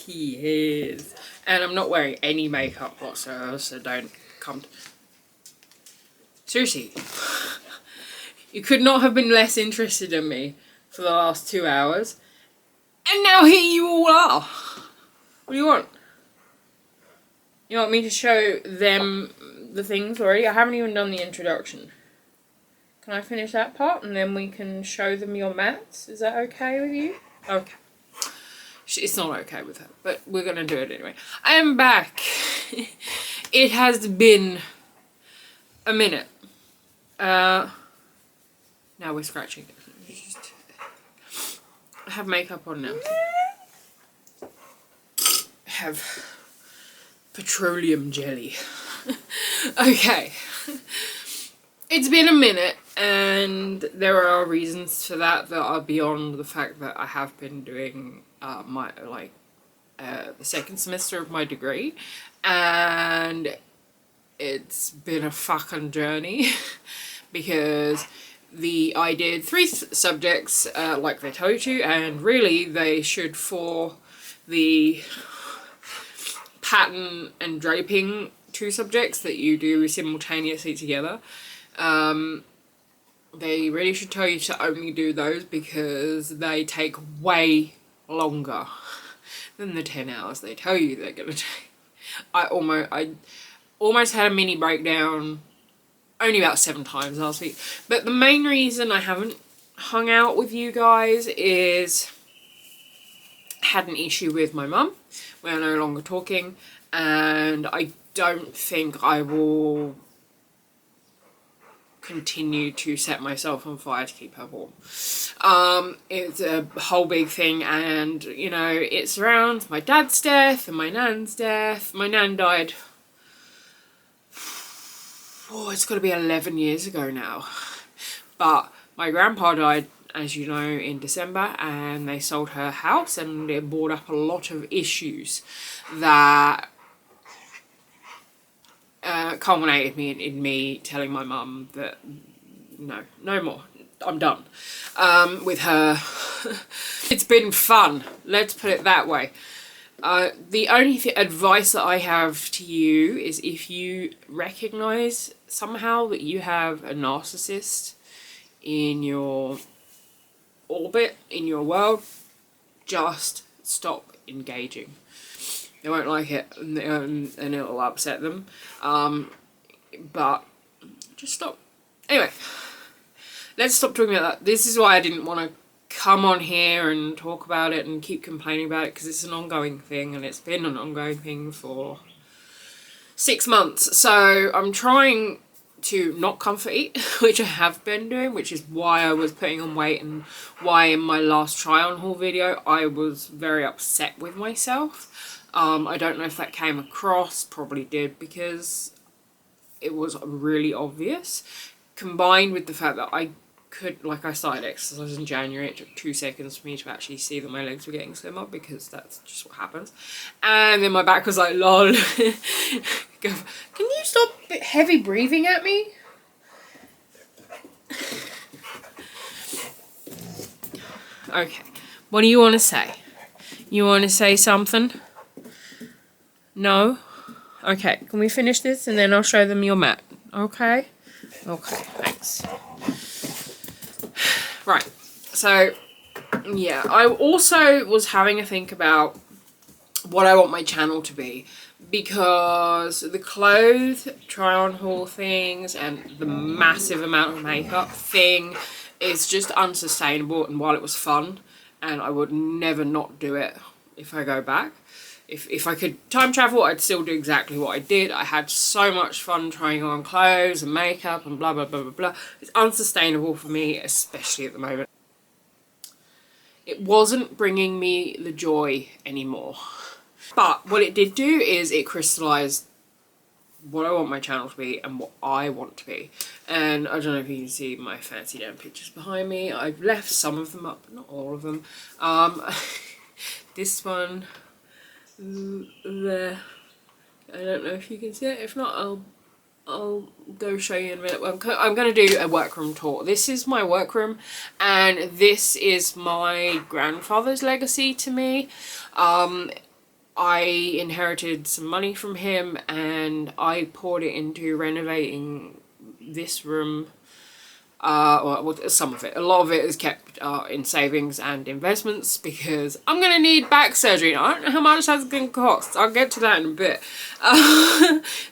Yes. And I'm not wearing any makeup whatsoever, so don't come to... Seriously. You could not have been less interested in me for the last 2 hours. And now here you all are. What do you want? You want me to show them the things already? I haven't even done the introduction. Can I finish that part and then we can show them your mats? Is that okay with you? Okay. It's not okay with her, but we're going to do it anyway. I am back. It has been a minute. Now we're scratching. I have makeup on now. I have petroleum jelly. Okay. It's been a minute, and there are reasons for that are beyond the fact that I have been doing the second semester of my degree, and it's been a fucking journey because I did 3 subjects like they told you, and really they should, for the pattern and draping 2 subjects that you do simultaneously together, they really should tell you to only do those because they take way longer than the 10 hours they tell you they're gonna take. I almost had a mini breakdown only about 7 times last week. But the main reason I haven't hung out with you guys is I had an issue with my mum. We're no longer talking, and I don't think I will continue to set myself on fire to keep her warm. It's a whole big thing, and you know, it surrounds my dad's death and my nan's death. My nan died, it's got to be 11 years ago now, but my grandpa died, as you know, in December, and they sold her house, and it brought up a lot of issues that culminated in me telling my mum that no more, I'm done with her. It's been fun, let's put it that way. The only advice that I have to you is, if you recognise somehow that you have a narcissist in your orbit, in your world, just stop engaging. They won't like it, and it'll upset them, but just stop. Anyway, let's stop talking about that. This is why I didn't want to come on here and talk about it and keep complaining about it, because it's an ongoing thing, and it's been an ongoing thing for 6 months. So I'm trying to not comfort eat, which I have been doing, which is why I was putting on weight, and why in my last try on haul video I was very upset with myself. I don't know if that came across, probably did, because it was really obvious, combined with the fact that I started exercise in January. It took 2 seconds for me to actually see that my legs were getting slimmer, because that's just what happens. And then my back was like, lol. Can you stop heavy breathing at me? Okay, what do you want to say? You want to say something? No? Okay, can we finish this and then I'll show them your mat? Okay? Okay, thanks. Right, so, yeah, I also was having a think about what I want my channel to be, because the clothes try on haul things and the massive amount of makeup thing is just unsustainable. And while it was fun, and I would never not do it if I go back, if I could time travel, I'd still do exactly what I did. I had so much fun trying on clothes and makeup and blah blah blah blah blah. It's unsustainable for me, especially at the moment. It wasn't bringing me the joy anymore. But what it did do is it crystallized what I want my channel to be and what I want to be. And I don't know if you can see my fancy damn pictures behind me. I've left some of them up, but not all of them. This one there, I don't know if you can see it. If not, I'll go show you in a minute. I'm going to do a workroom tour. This is my workroom, and this is my grandfather's legacy to me. I inherited some money from him and I poured it into renovating this room. Well, some of it. A lot of it is kept in savings and investments because I'm going to need back surgery. I don't know how much that's going to cost. I'll get to that in a bit.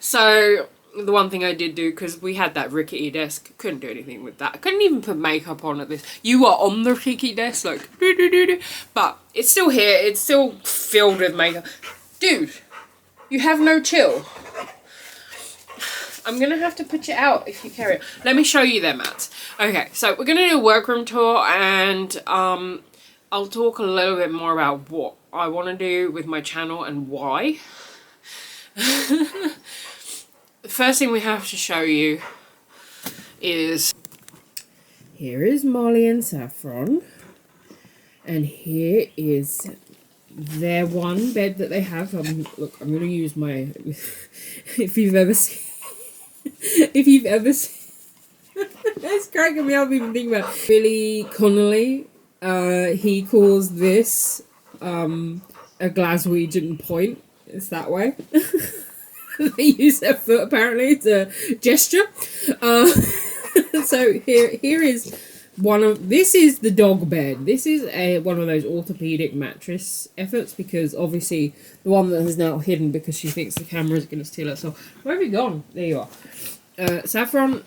So the one thing I did do, because we had that rickety desk, couldn't do anything with that. I couldn't even put makeup on at this. You are on the rickety desk, like, but it's still here. It's still filled with makeup. Dude, you have no chill. I'm going to have to put you out if you carry it. Let me show you their mats. Okay, so we're going to do a workroom tour and I'll talk a little bit more about what I want to do with my channel and why. The first thing we have to show you is... Here is Molly and Saffron. And here is their one bed that they have. Look, I'm going to use my... if you've ever seen... If you've ever seen... It's cracking me up even thinking about it. Billy Connolly, he calls this a Glaswegian point. It's that way. They use their foot apparently. It's a gesture. So here is one of... This is the dog bed. This is one of those orthopedic mattress efforts because obviously the one that is now hidden because she thinks the camera is going to steal it. So where have you gone? There you are. Saffron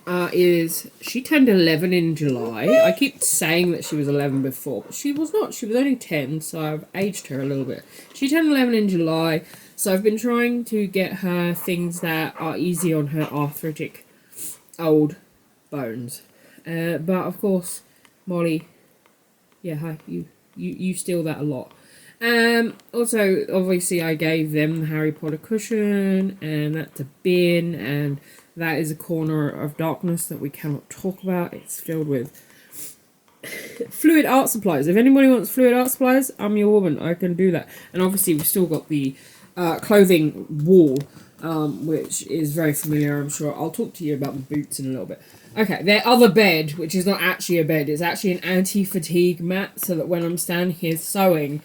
she turned 11 in July. I keep saying that she was 11 before, but she was not. She was only 10, so I've aged her a little bit. She turned 11 in July, so I've been trying to get her things that are easy on her arthritic old bones. But of course, Molly, yeah, hi, you steal that a lot. Also, obviously, I gave them the Harry Potter cushion, and that's a bin, and that is a corner of darkness that we cannot talk about. It's filled with fluid art supplies. If anybody wants fluid art supplies, I'm your woman. I can do that. And obviously, we've still got the clothing wall, which is very familiar, I'm sure. I'll talk to you about the boots in a little bit. Okay, their other bed, which is not actually a bed, it's actually an anti-fatigue mat, so that when I'm standing here sewing,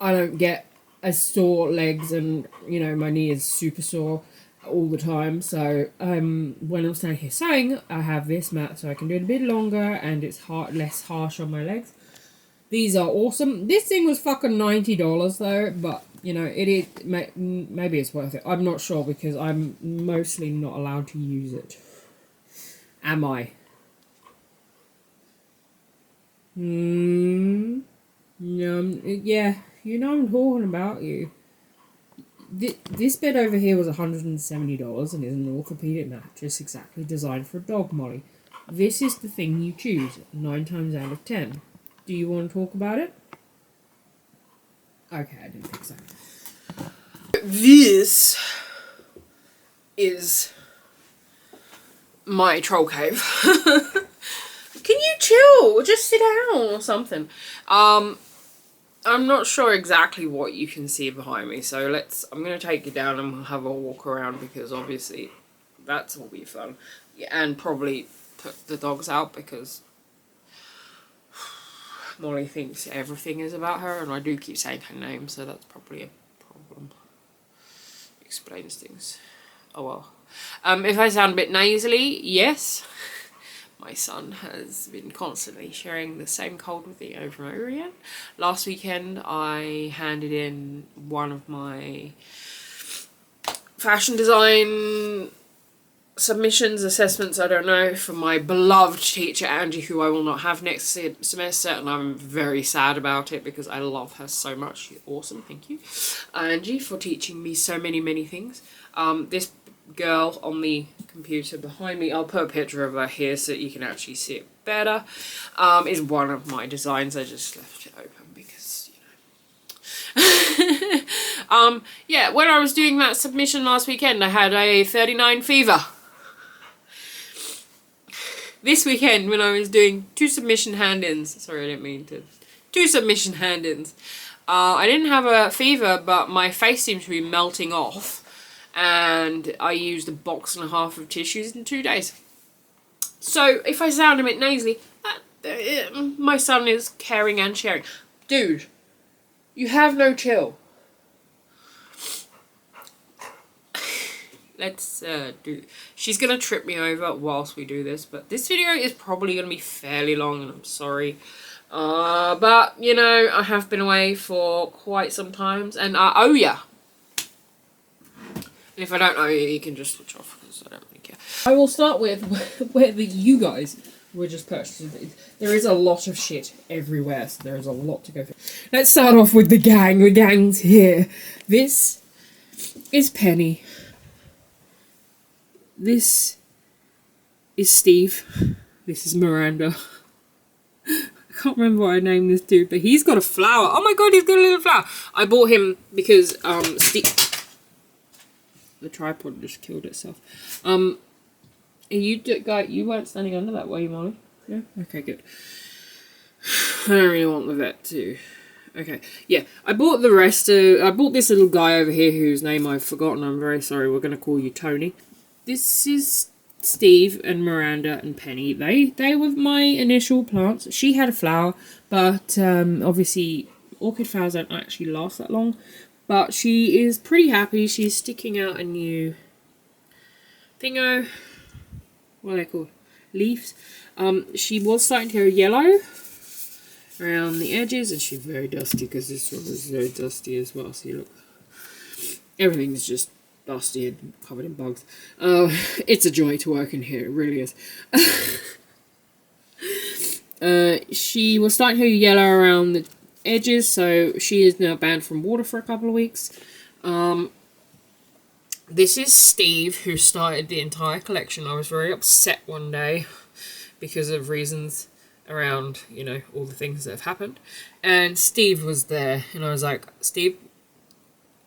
I don't get as sore legs and, you know, my knee is super sore all the time. So when I'm standing here sewing, I have this mat so I can do it a bit longer and it's less harsh on my legs. These are awesome. This thing was fucking $90 though, but you know, maybe it's worth it. I'm not sure because I'm mostly not allowed to use it. Am I? Yeah, you know I'm talking about you. This bed over here was $170 and is an orthopedic mattress exactly designed for a dog, Molly. This is the thing you choose 9 times out of 10. Do you want to talk about it? Okay, I didn't think so. This is my troll cave. Can you chill? Just sit down or something. I'm not sure exactly what you can see behind me, so I'm going to take you down and we'll have a walk around because obviously that's will be fun. Yeah, and probably put the dogs out because Molly thinks everything is about her and I do keep saying her name, so that's probably a problem. Explains things. Oh well. If I sound a bit nasally, yes. My son has been constantly sharing the same cold with me over and over again. Last weekend, I handed in one of my fashion design submissions, assessments, I don't know, from my beloved teacher, Angie, who I will not have next semester, and I'm very sad about it because I love her so much. She's awesome, thank you, Angie, for teaching me so many things. This girl on the computer behind me, I'll put a picture of her here so that you can actually see it better, is one of my designs. I just left it open because, you know. Yeah, when I was doing that submission last weekend, I had a 39 fever. This weekend, when I was doing 2 submission hand-ins, sorry, I didn't mean to, 2 submission hand-ins, I didn't have a fever, but my face seemed to be melting off. And I used a box and a half of tissues in 2 days. So if I sound a bit nasally, my son is caring and sharing. Dude, you have no chill. let's do... She's going to trip me over whilst we do this, but this video is probably going to be fairly long, and I'm sorry. But, you know, I have been away for quite some time, and I owe ya. And if I don't owe you, you can just switch off, because I don't really care. I will start with where you guys were just purchasing. There is a lot of shit everywhere, so there is a lot to go through. Let's start off with the gang. The gang's here. This is Penny. This is Steve. This is Miranda. I can't remember what I named this dude, but he's got a flower. Oh my god, he's got a little flower. I bought him because Steve... The tripod just killed itself. You weren't standing under that, were you, Molly? Yeah? Okay, good. I don't really want the vet to... Okay, yeah. I bought the rest of... I bought this little guy over here whose name I've forgotten. I'm very sorry. We're going to call you Tony. This is Steve and Miranda and Penny. They were my initial plants. She had a flower, but obviously orchid flowers don't actually last that long. But she is pretty happy. She's sticking out a new thingo. What are they called? Leaves. She was starting to go yellow around the edges, and she's very dusty because this one is very dusty as well. See, look, everything's just dusty and covered in bugs. It's a joy to work in here. It really is. She was starting to go yellow around the edges, so she is now banned from water for a couple of weeks. This is Steve, who started the entire collection. I was very upset one day because of reasons around, you know, all the things that have happened. And Steve was there, and I was like, Steve,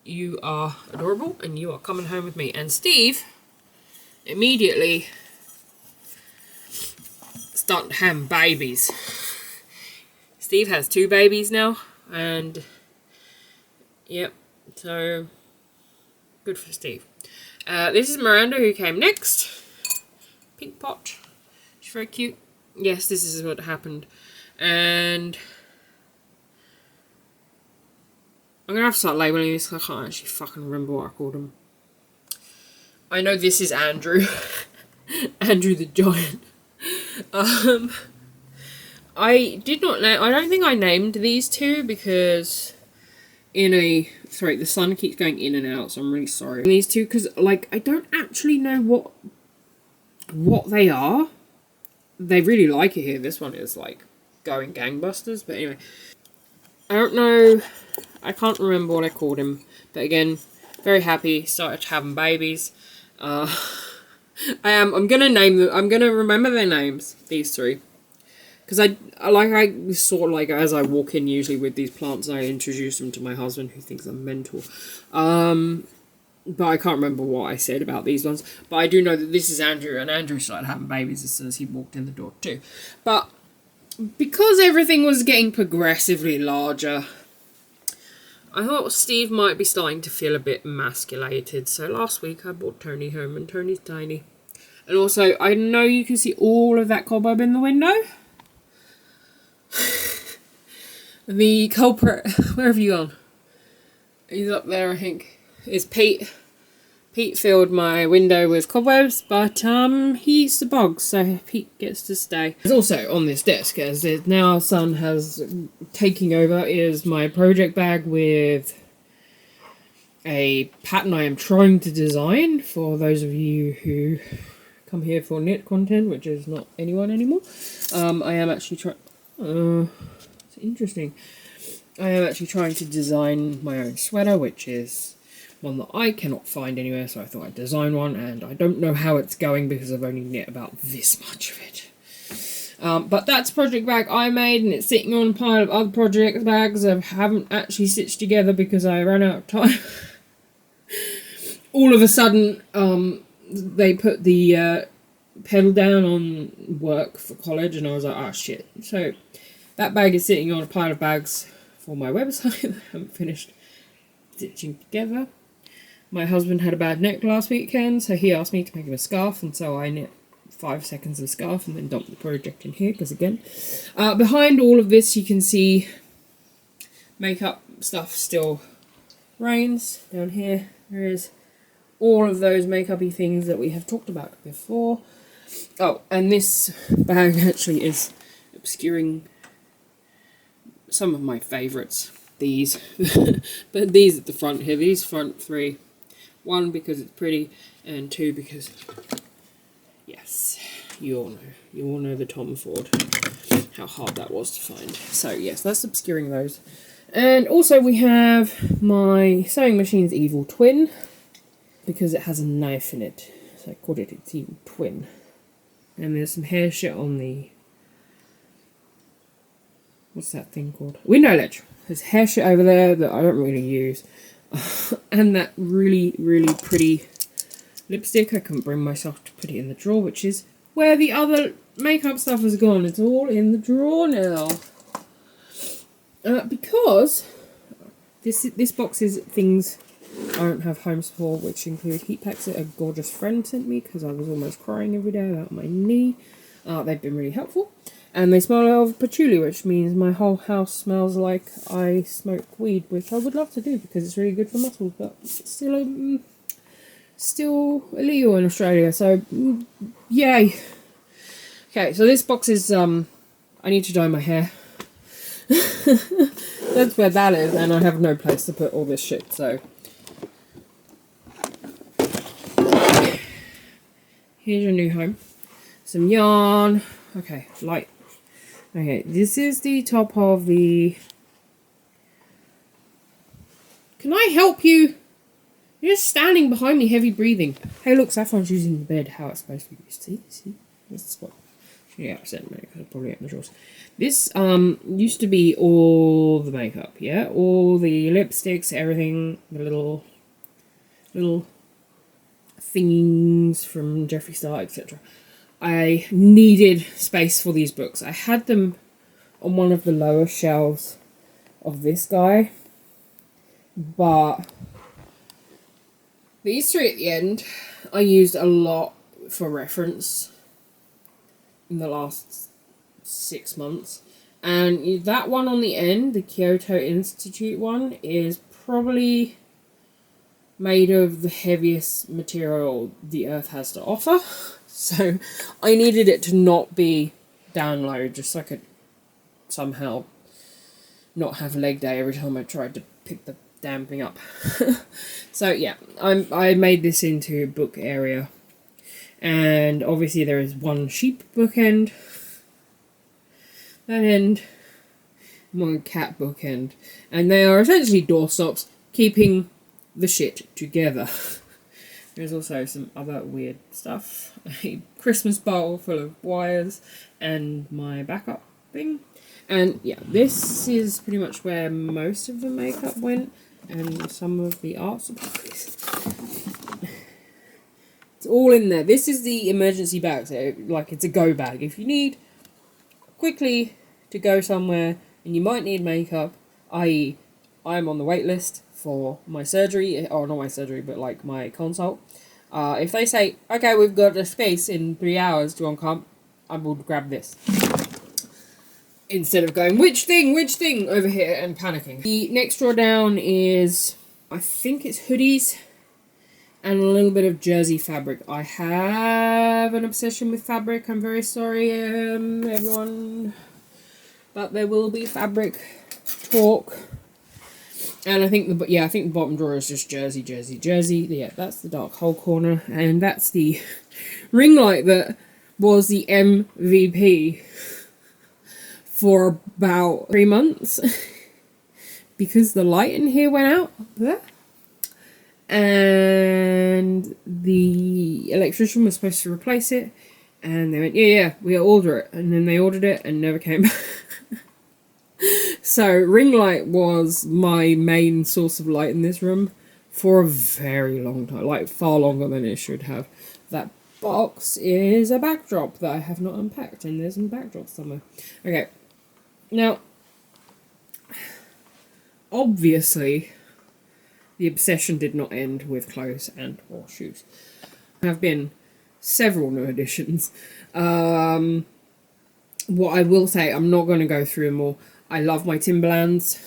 you are adorable, and you are coming home with me. And Steve immediately started having babies. Steve has 2 babies now, and yep, so good for Steve. This is Miranda, who came next. Pink pot. She's very cute. Yes, this is what happened. And I'm gonna have to start labeling this because I can't actually fucking remember what I called him. I know this is Andrew. Andrew the Giant. I did not name... I don't think I named these two because sorry, the sun keeps going in and out, so I'm really sorry. And these two, because, like, I don't actually know what they are. They really like it here. This one is, like, going gangbusters, but anyway. I don't know... I can't remember what I called him, but again, very happy, started having babies. I'm gonna name them... I'm gonna remember their names, these 3. Because I sort of like, as I walk in usually with these plants, I introduce them to my husband, who thinks I'm mental. But I can't remember what I said about these ones. But I do know that this is Andrew, and Andrew started having babies as soon as he walked in the door too. But because everything was getting progressively larger, I thought Steve might be starting to feel a bit emasculated. So last week I brought Tony home, and Tony's tiny. And also, I know you can see all of that cobweb in the window. The culprit, where have you gone? He's up there, I think. Is Pete. Pete filled my window with cobwebs, but he eats the bugs, so Pete gets to stay. There's also on this desk, as now our son has taking over, is my project bag with a pattern I am trying to design for those of you who come here for knit content, which is not anyone anymore. I am actually trying... it's interesting. I am actually trying to design my own sweater, which is one that I cannot find anywhere, so I thought I'd design one, and I don't know how it's going because I've only knit about this much of it. But that's a project bag I made, and it's sitting on a pile of other project bags I haven't actually stitched together because I ran out of time. All of a sudden, they put the pedal down on work for college, and I was like, oh shit. So that bag is sitting on a pile of bags for my website. I haven't finished stitching together. My husband had a bad neck last weekend, so he asked me to make him a scarf, and so I knit 5 seconds of scarf and then dump the project in here, because again, behind all of this you can see makeup stuff still reigns. Down here there is all of those makeup-y things that we have talked about before. Oh, and this bag actually is obscuring some of my favourites. These. But these at the front here. These front three. 1, because it's pretty, and 2, because, yes, you all know. You all know the Tom Ford. How hard that was to find. So, yes, that's obscuring those. And also we have my sewing machine's evil twin, because it has a knife in it. So I called it its evil twin. And there's some hair shit on the... what's that thing called? Window ledge. There's hair shit over there that I don't really use. And that really, really pretty lipstick. I couldn't bring myself to put it in the drawer, which is where the other makeup stuff has gone. It's all in the drawer now. Because this box is things I don't have homes for, which include heat packs that a gorgeous friend sent me because I was almost crying every day about my knee. They've been really helpful. And they smell of patchouli, which means my whole house smells like I smoke weed, which I would love to do because it's really good for muscles, but still illegal in Australia, so yay. Okay, so this box is, I need to dye my hair. That's where that is, and I have no place to put all this shit, so. Here's your new home. Some yarn. Okay, light. Okay, this is the top of the... Can I help you? You're just standing behind me, heavy breathing. Hey, look, Saffron's using the bed how it's supposed to be used. See? That's the spot. Yeah, I said because I'll probably get in the drawers. This used to be all the makeup, yeah? All the lipsticks, everything, the little things from Jeffree Star, etc. I needed space for these books. I had them on one of the lower shelves of this guy, but these three at the end I used a lot for reference in the last 6 months, and that one on the end, the Kyoto Institute one, is probably made of the heaviest material the earth has to offer. So I needed it to not be down low, just so I could somehow not have leg day every time I tried to pick the damn thing up. So yeah, I made this into a book area. And obviously there is one sheep bookend, that end, one cat bookend. And they are essentially doorstops, keeping the shit together. There's also some other weird stuff. A Christmas bowl full of wires and my backup thing. And yeah, this is pretty much where most of the makeup went and some of the art supplies. It's all in there. This is the emergency bag, so like it's a go bag. If you need quickly to go somewhere and you might need makeup, i.e. I'm on the wait list for my surgery, or not my surgery, but like my consult. If they say, okay, we've got a space in 3 hours, do you want to come? I will grab this. Instead of going, which thing over here and panicking. The next drawer down is, I think it's hoodies and a little bit of jersey fabric. I have an obsession with fabric. I'm very sorry, everyone. But there will be fabric talk. And I think the bottom drawer is just jersey. Yeah, that's the dark hole corner, and that's the ring light that was the MVP for about 3 months because the light in here went out there, and the electrician was supposed to replace it, and they went, yeah, we'll order it, and then they ordered it and never came back. So ring light was my main source of light in this room for a very long time, like far longer than it should have. That box is a backdrop that I have not unpacked, and there's some backdrops somewhere. Okay, now obviously the obsession did not end with clothes and or shoes. There have been several new additions. What I will say, I'm not going to go through them all. I love my Timberlands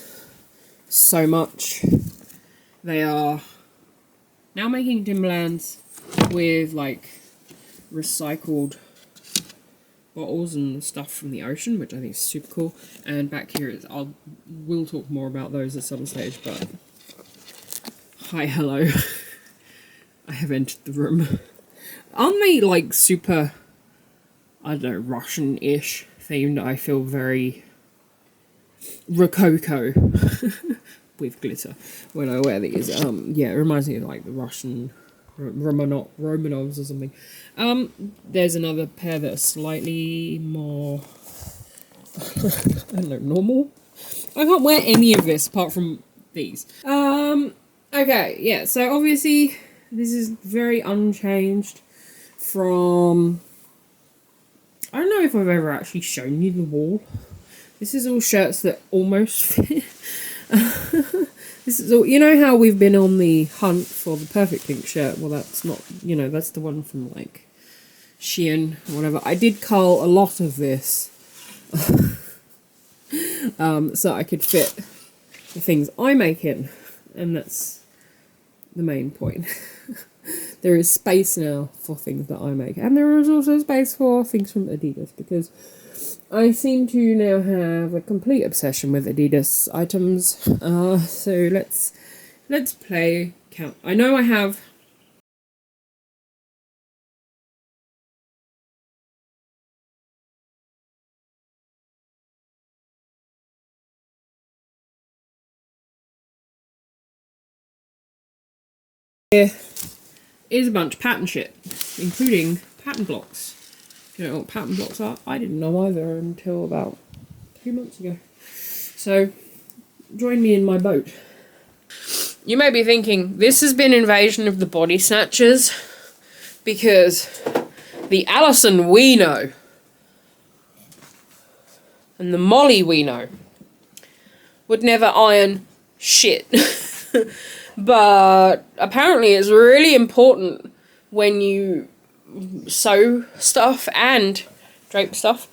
so much. They are Now making Timberlands with like recycled bottles and stuff from the ocean, which I think is super cool. And back here is, we'll talk more about those at some stage, but hi, hello. I have entered the room. Aren't they like super, I don't know, Russian-ish themed? I feel very Rococo with glitter when I wear these. Yeah, it reminds me of like the Russian Romanovs or something. There's another pair that are slightly more, I don't know, normal. I can't wear any of this apart from these. Okay, yeah, so obviously this is very unchanged from, I don't know if I've ever actually shown you the wall. This is all shirts that almost fit. This is all, you know how we've been on the hunt for the perfect pink shirt? Well, that's not, you know, that's the one from like Shein or whatever. I did cull a lot of this so I could fit the things I make in, and that's the main point. There is space now for things that I make, and there is also space for things from Adidas, because I seem to now have a complete obsession with Adidas items. So let's play count. I know I have here is a bunch of pattern shit, including pattern blocks. You know what pattern blocks are? I didn't know either until about 2 months ago. So, join me in my boat. You may be thinking, this has been Invasion of the Body Snatchers, because the Alison we know, and the Molly we know, would never iron shit. But apparently it's really important when you sew stuff and drape stuff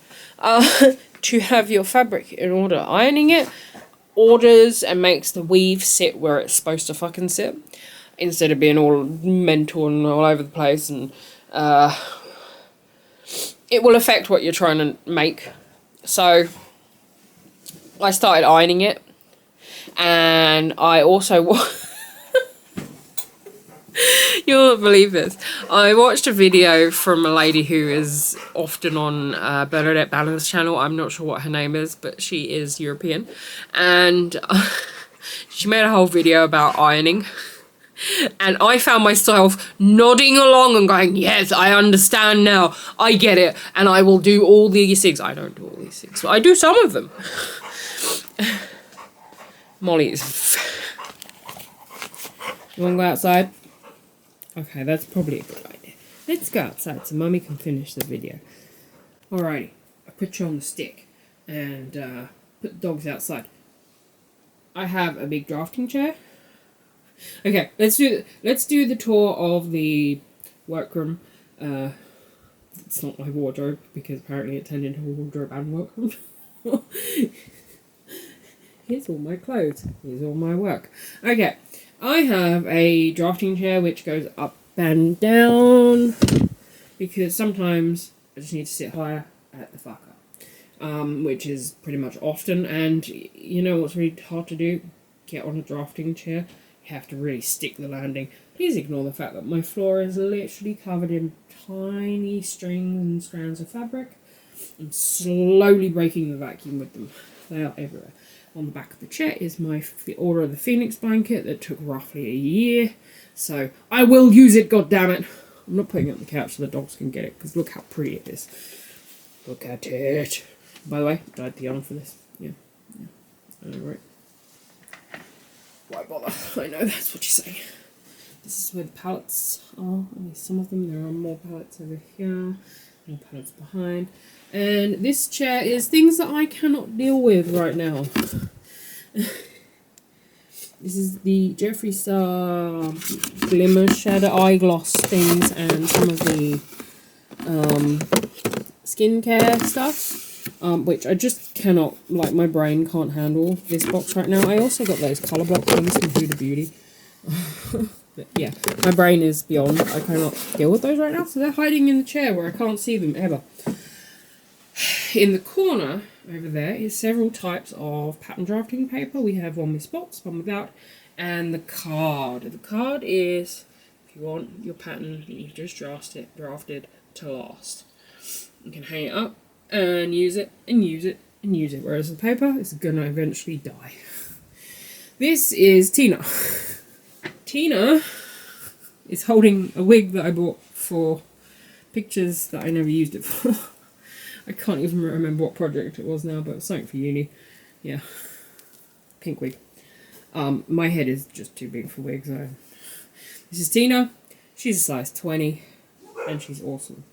to have your fabric in order. Ironing it orders and makes the weave sit where it's supposed to fucking sit, instead of being all mental and all over the place, and it will affect what you're trying to make. So I started ironing it, and I also you'll not believe this. I watched a video from a lady who is often on Bernadette Ballard's channel. I'm not sure what her name is, but she is European. And she made a whole video about ironing. And I found myself nodding along and going, yes, I understand now. I get it. And I will do all these things. I don't do all these things, but I do some of them. Molly is... You want to go outside? Okay, that's probably a good idea. Let's go outside so Mummy can finish the video. Alrighty, I put you on the stick and put the dogs outside. I have a big drafting chair. Okay, let's do the tour of the workroom. It's not my wardrobe, because apparently it turned into a wardrobe and workroom. Here's all my clothes. Here's all my work. Okay. I have a drafting chair which goes up and down, because sometimes I just need to sit higher at the fuck up, which is pretty much often. And you know what's really hard to do? Get on a drafting chair. You have to really stick the landing. Please ignore the fact that my floor is literally covered in tiny strings and strands of fabric. I'm slowly breaking the vacuum with them. They are everywhere. On the back of the chair is the Order of the Phoenix blanket that took roughly a year. So I will use it, goddammit. I'm not putting it on the couch so the dogs can get it, because look how pretty it is. Look at it. By the way, dyed the yarn for this. Yeah. I know, right? Why bother? I know, that's what you say. This is where the palettes are. Only some of them. There are more palettes over here. More palettes behind. And this chair is things that I cannot deal with right now. This is the Jeffree Star Glimmer Shadow Eyegloss things, and some of the skincare stuff, which I just cannot, like, my brain can't handle this box right now. I also got those colour block things from Huda Beauty. But yeah, my brain is beyond. I cannot deal with those right now, so they're hiding in the chair where I can't see them ever. In the corner over there is several types of pattern drafting paper. We have one with spots, one without, and the card. The card is, if you want your pattern that you've just drafted to last. You can hang it up and use it and use it and use it, whereas the paper is going to eventually die. This is Tina. Tina is holding a wig that I bought for pictures that I never used it for. I can't even remember what project it was now, but it's something for uni. Yeah. Pink wig. My head is just too big for wigs. So. This is Tina. She's a size 20 and she's awesome.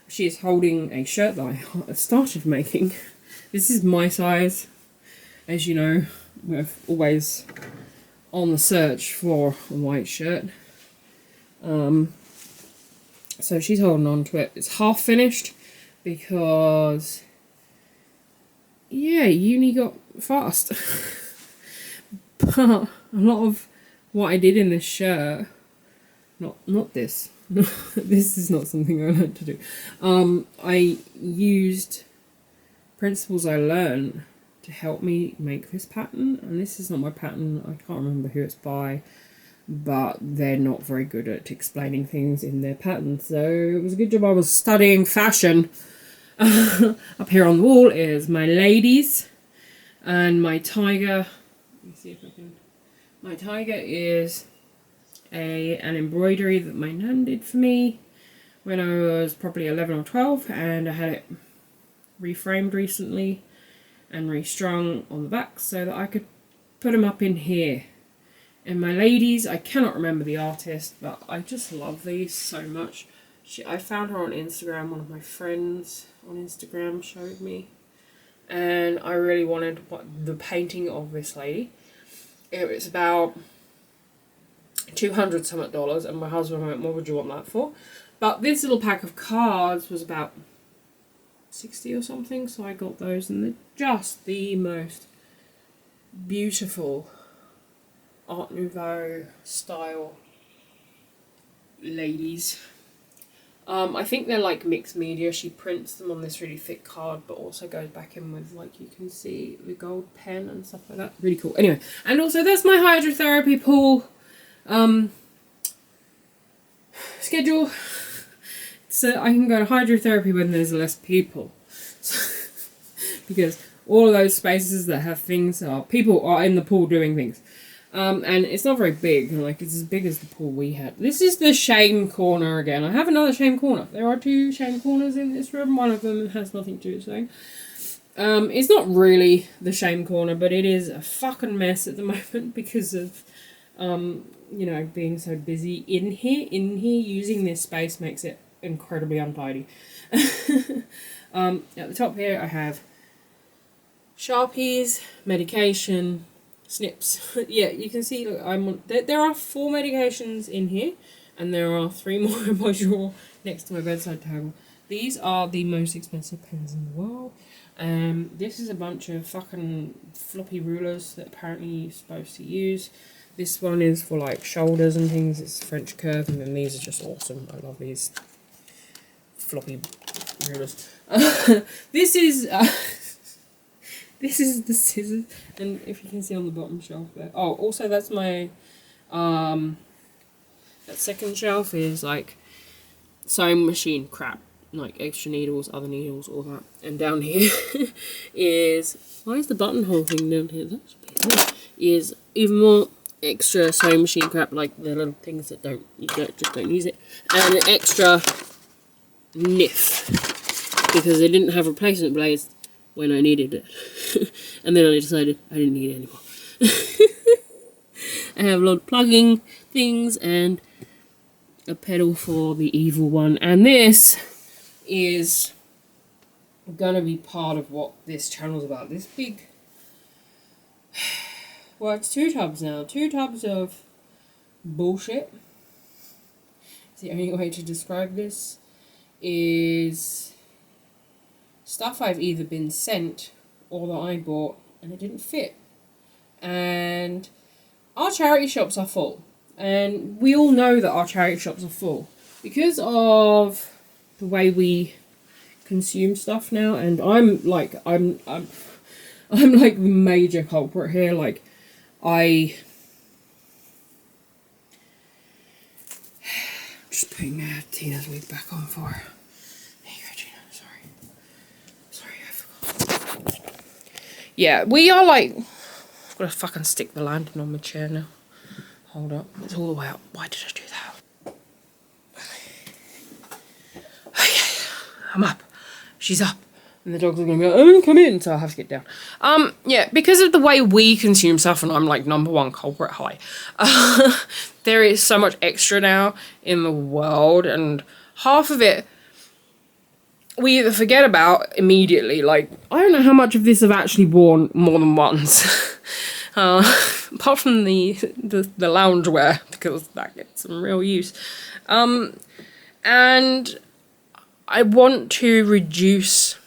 She is holding a shirt that I started making. This is my size. As you know, we're always on the search for a white shirt. So she's holding on to it. It's half finished because, yeah, uni got fast. But a lot of what I did in this shirt, not this. This is not something I learned to do. I used principles I learned to help me make this pattern, and this is not my pattern. I can't remember who it's by, but they're not very good at explaining things in their patterns, so it was a good job I was studying fashion. Up here on the wall is my ladies and my tiger. Let me see if I can. My tiger is an embroidery that my nan did for me when I was probably 11 or 12, and I had it reframed recently and restrung on the back so that I could put them up in here. And my ladies, I cannot remember the artist, but I just love these so much. I found her on Instagram. One of my friends on Instagram showed me, and I really wanted the painting of this lady. It was about $200 something, and my husband went, "What would you want that for?" But this little pack of cards was about 60 or something, so I got those, and they're just the most beautiful Art Nouveau style ladies. I think they're like mixed media. She prints them on this really thick card, but also goes back in with, like you can see, the gold pen and stuff like that. Really cool. Anyway, and also that's my hydrotherapy pool schedule. So I can go to hydrotherapy when there's less people. Because all of those spaces that have things people are in the pool doing things. And it's not very big, like it's as big as the pool we had. This is the shame corner again. I have another shame corner. There are two shame corners in this room. One of them has nothing to do with saying. It's not really the shame corner, but it is a fucking mess at the moment because of, you know, being so busy in here. Using this space makes it incredibly untidy. At the top here I have Sharpies, medication, snips. Yeah, you can see, look, there are 4 medications in here, and there are 3 more in my drawer next to my bedside table. These are the most expensive pens in the world. This is a bunch of fucking floppy rulers that apparently you're supposed to use. This one is for like shoulders and things. It's French curve, and then these are just awesome. I love these floppy rulers. This is this is the scissors, and if you can see on the bottom shelf there. Oh, also that's my that second shelf is like sewing machine crap, like extra needles, other needles, all that. And down here is, why is the buttonhole thing down here? That's weird. Is even more extra sewing machine crap, like the little things that just don't use it, and an extra niff because they didn't have replacement blades when I needed it. And then I decided I didn't need it anymore. I have a lot of plugging things and a pedal for the evil one, and this is gonna be part of what this channel's about. This big, well, it's 2 tubs now. 2 tubs of bullshit. The only way to describe this is stuff I've either been sent or that I bought and it didn't fit. And our charity shops are full. And we all know that our charity shops are full because of the way we consume stuff now. And I'm like the major culprit here. Like, just putting Tina's wig back on for her. Hey, Regina, sorry, I forgot. Yeah, we are like, I've got to fucking stick the landing on my chair now. Hold up, it's all the way up. Why did I do that? Okay, I'm up. She's up. And the dogs are going to go, oh, come in. So I have to get down. Yeah, because of the way we consume stuff, and I'm like #1 culprit high. There is so much extra now in the world, and half of it we either forget about immediately. Like, I don't know how much of this I've actually worn more than once. Apart from the loungewear, because that gets some real use. And I want to reduce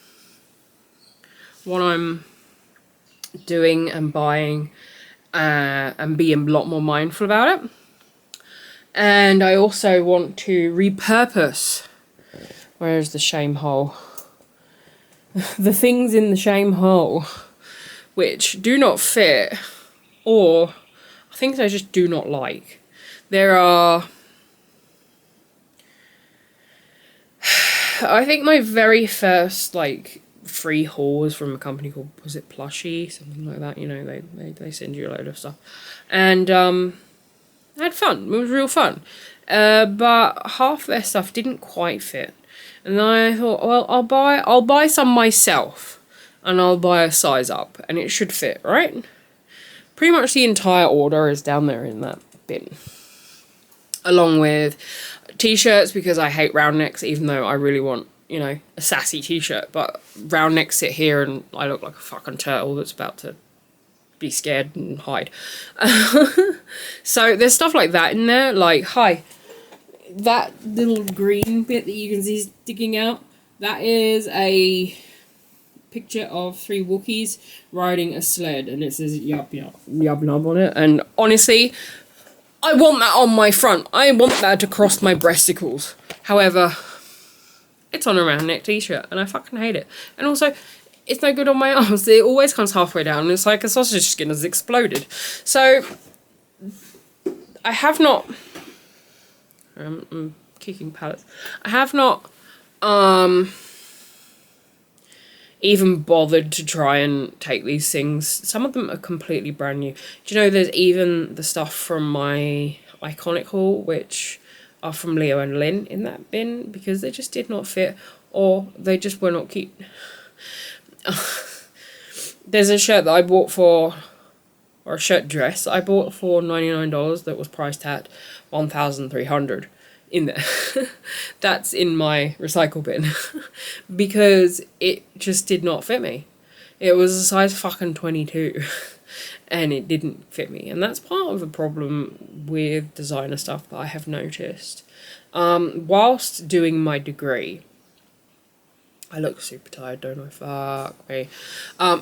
what I'm doing and buying, and be a lot more mindful about it. And I also want to repurpose, where's the shame hole? The things in the shame hole which do not fit, or things I just do not like. There are, I think my very first like free haul was from a company called, was it Plushie, something like that, you know, they send you a load of stuff, and I had fun. It was real fun, but half their stuff didn't quite fit, and then I thought, well, I'll buy some myself, and I'll buy a size up, and it should fit, right? Pretty much the entire order is down there in that bin, along with t-shirts, because I hate round necks, even though I really want, you know, a sassy t-shirt, but round necks sit here and I look like a fucking turtle that's about to be scared and hide. So there's stuff like that in there, like, hi, that little green bit that you can see sticking out, that is a picture of 3 Wookiees riding a sled, and it says yub yub yub nub on it, and honestly, I want that on my front. I want that to cross my breasticles. However, it's on a round neck t-shirt, and I fucking hate it. And also, it's no good on my arms. It always comes halfway down, and it's like a sausage skin has exploded. So, I have not... I'm kicking pallets. I have not even bothered to try and take these things. Some of them are completely brand new. Do you know there's even the stuff from my Iconic haul, which are from Leo and Lynn, in that bin, because they just did not fit, or they just were not cute. There's a shirt that I bought for, or a shirt dress I bought for $99 that was priced at $1,300 in there. That's in my recycle bin because it just did not fit me. It was a size fucking 22 and it didn't fit me, and that's part of the problem with designer stuff that I have noticed. Whilst doing my degree, I look super tired, don't I? Fuck me.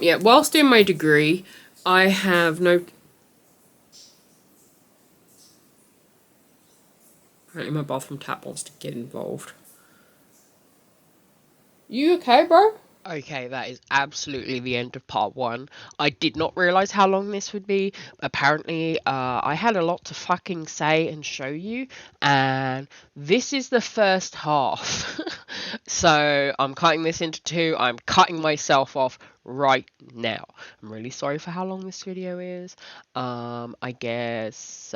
Yeah, whilst doing my degree, I have apparently my bathroom tap wants to get involved. You okay, bro? Okay, that is absolutely the end of part 1. I did not realise how long this would be. Apparently, I had a lot to fucking say and show you, and this is the first half. So, I'm cutting this into 2. I'm cutting myself off right now. I'm really sorry for how long this video is. I guess,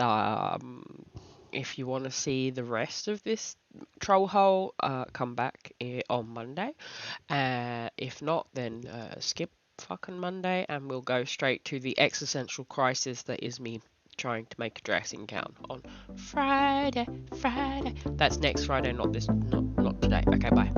if you want to see the rest of this troll hole, come back on Monday. If not, then skip fucking Monday and we'll go straight to the existential crisis that is me trying to make a dressing gown on Friday. That's next Friday, not today. Okay, bye.